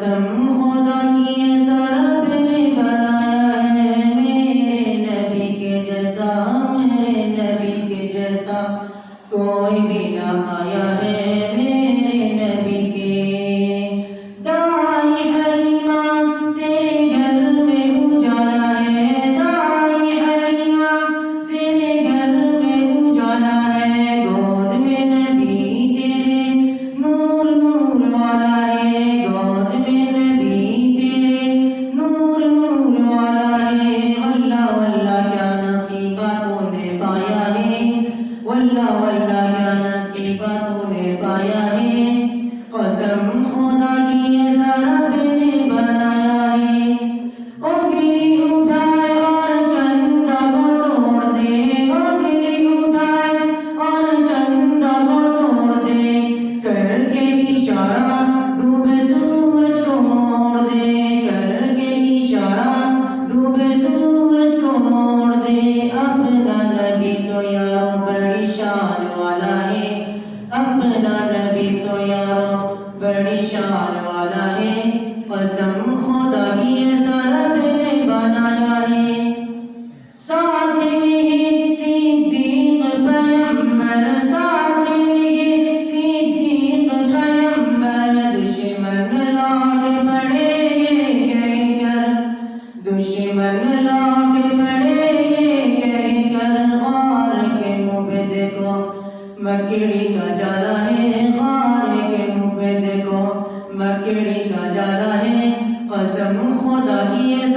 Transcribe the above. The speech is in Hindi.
कसम खुदा की ये रब ने बनाया है मेरे नबी के जैसा, मेरे नबी के जैसा कोई भी ना आया है मेरे नबी के। दाई हलीमा तेरे घर में उजाला है, दाई हलीमा तेरे घर में उजाला है, गोद में नबी तेरे नूर नूर वाला है, गोद में नबी तेरे नूर नूर वाला है। वल्लाह वल्लाह क्या नसीबा तूने पाया है, वल्लाह वल्लाह क्या नसीबा तूने पाया है। कसम खुदा की ये रब ने बनाया है। उंगली उठाए और चंदा को तोड़ दे, उंगली उठाए और चंदा को तोड़ दे, करके इशारा डूबे सूरज को मोड़ दे, करके इशारा डूबे सूरज को मोड़ दे। अपना नबी तो यारो बड़ी शान वाला है, अपना नबी तो यारो बड़ी शान वाला है। कसम खुदा की ये रब ने बनाया है। साथ में ही सिद्दीक पैगंबर, साथ में ही सिद्दीक पैगंबर, दुश्मन लौट पड़े ये कहकर, दुश्मन लौट पड़े ये कहकर, गौर के मुँह पे देखो मकड़ी का जाला है, गौर के मुँह पे देखो मकड़ी का जाला है। कसम खुदा की ये